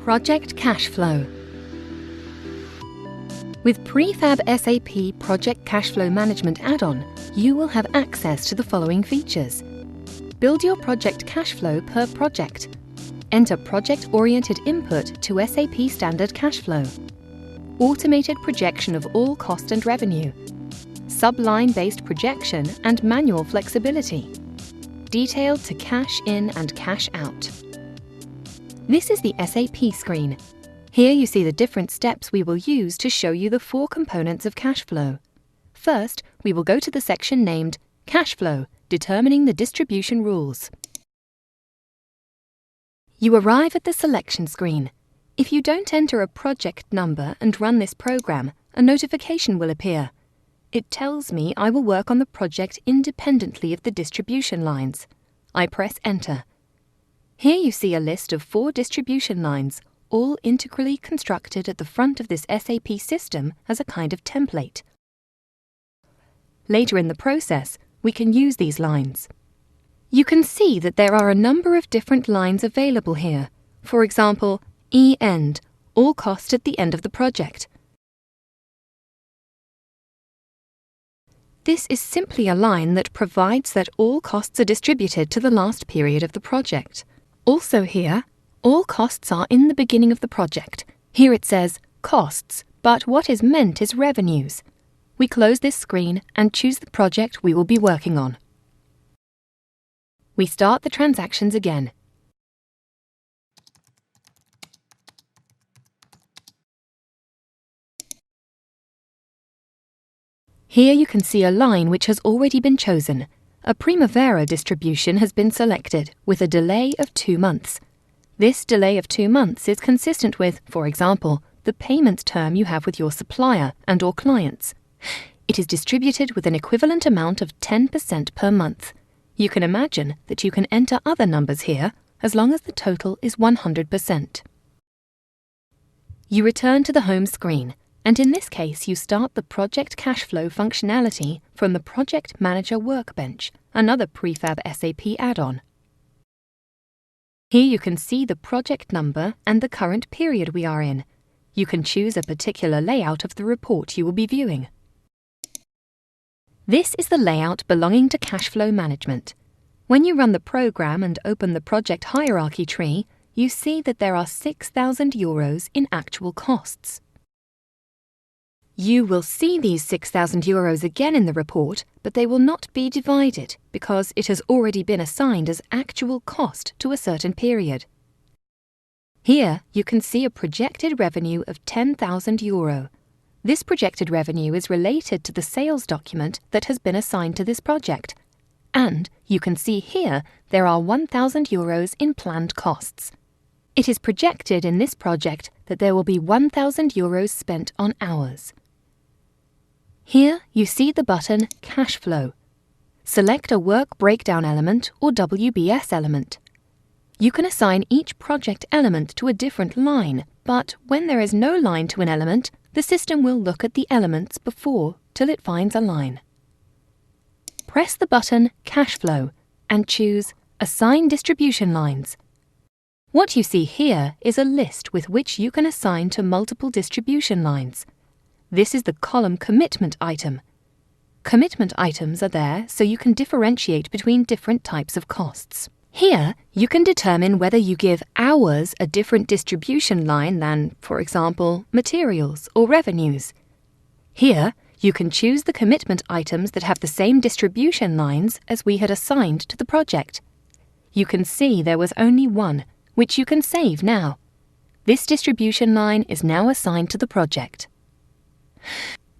Project Cashflow. With Prefab SAP Project Cashflow Management add-on, you will have access to the following features. Build your project cashflow per project. Enter project-oriented input to SAP Standard Cashflow. Automated projection of all cost and revenue. Subline-based projection and manual flexibility. Detailed to cash in and cash out. This is the SAP screen. Here you see the different steps we will use to show you the 4 components of Cashflow. First, we will go to the section named Cashflow, Determining the Distribution Rules. You arrive at the selection screen. If you don't enter a project number and run this program, a notification will appear. It tells me I will work on the project independently of the distribution lines. I press Enter. Here you see a list of 4 distribution lines, all integrally constructed at the front of this SAP system as a kind of template. Later in the process, we can use these lines. You can see that there are a number of different lines available here. For example, E-end, all cost at the end of the project. This is simply a line that provides that all costs are distributed to the last period of the project. Also here, all costs are in the beginning of the project. Here it says costs, but what is meant is revenues. We close this screen and choose the project we will be working on. We start the transactions again. Here you can see a line which has already been chosen. A Primavera distribution has been selected with a delay of 2 months. This delay of 2 months is consistent with, for example, the payment term you have with your supplier and/or clients. It is distributed with an equivalent amount of 10% per month. You can imagine that you can enter other numbers here as long as the total is 100%. You return to the home screen, and in this case you start the Project Cashflow functionality from the Project Manager Workbench, another Prefab SAP add-on. Here you can see the project number and the current period we are in. You can choose a particular layout of the report you will be viewing. This is the layout belonging to Cashflow Management. When you run the program and open the project hierarchy tree, you see that there are €6,000 in actual costs. You will see these €6,000 again in the report, but they will not be divided because it has already been assigned as actual cost to a certain period. Here you can see a projected revenue of €10,000. This projected revenue is related to the sales document that has been assigned to this project. And you can see here there are €1,000 in planned costs. It is projected in this project that there will be €1,000 spent on hours. Here you see the button Cashflow. Select a Work Breakdown element or WBS element. You can assign each project element to a different line, but when there is no line to an element, the system will look at the elements before till it finds a line. Press the button Cashflow and choose Assign Distribution Lines. What you see here is a list with which you can assign to multiple distribution lines. This is the column Commitment item. Commitment items are there so you can differentiate between different types of costs. Here, you can determine whether you give hours a different distribution line than, for example, materials or revenues. Here, you can choose the commitment items that have the same distribution lines as we had assigned to the project. You can see there was only one, which you can save now. This distribution line is now assigned to the project.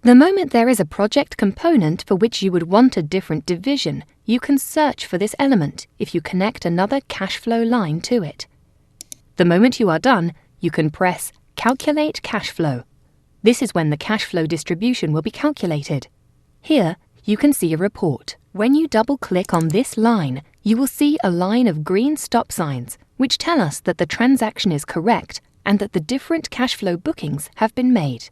The moment there is a project component for which you would want a different division, you can search for this element if you connect another Cashflow line to it. The moment you are done, you can press Calculate Cashflow. This is when the cashflow distribution will be calculated. Here, you can see a report. When you double-click on this line, you will see a line of green stop signs, which tell us that the transaction is correct and that the different cashflow bookings have been made.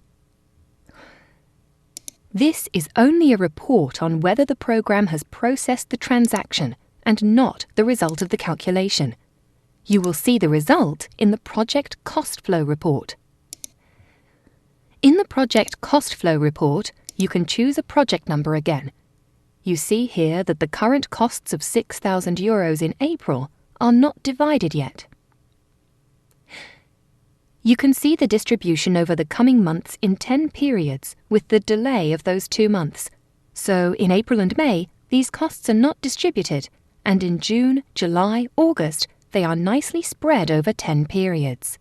This is only a report on whether the program has processed the transaction and not the result of the calculation. You will see the result in the Project Cost Flow report. In the Project Cost Flow report, you can choose a project number again. You see here that the current costs of €6,000 in April are not divided yet. You can see the distribution over the coming months in 10 periods with the delay of those 2 months. So in April and May, these costs are not distributed, and in June, July, August, they are nicely spread over 10 periods.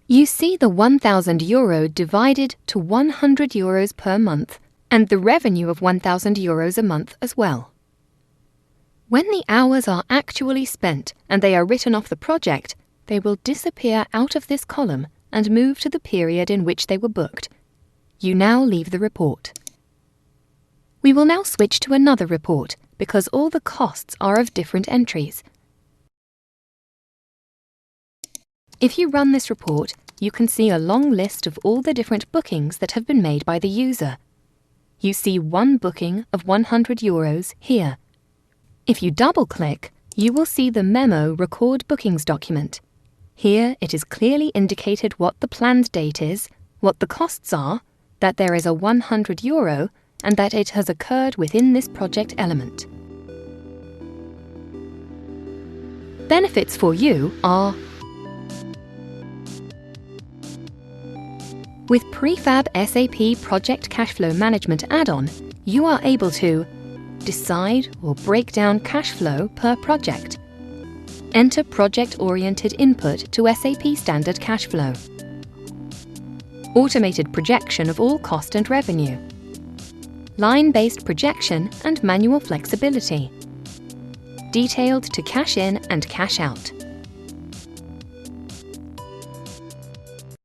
You see the €1,000 divided to €100 per month and the revenue of €1,000 a month as well. When the hours are actually spent and they are written off the project, they will disappear out of this column and move to the period in which they were booked. You now leave the report. We will now switch to another report because all the costs are of different entries. If you run this report, you can see a long list of all the different bookings that have been made by the user. You see one booking of €100 here. If you double-click, you will see the Memo Record Bookings document. Here it is clearly indicated what the planned date is, what the costs are, that there is a €100, and that it has occurred within this project element. Benefits for you are: with Prefab SAP Project Cashflow Management add-on, you are able to decide or break down cash flow per project, enter project-oriented input to SAP Standard Cash Flow, automated projection of all cost and revenue, line-based projection and manual flexibility, detailed to cash in and cash out.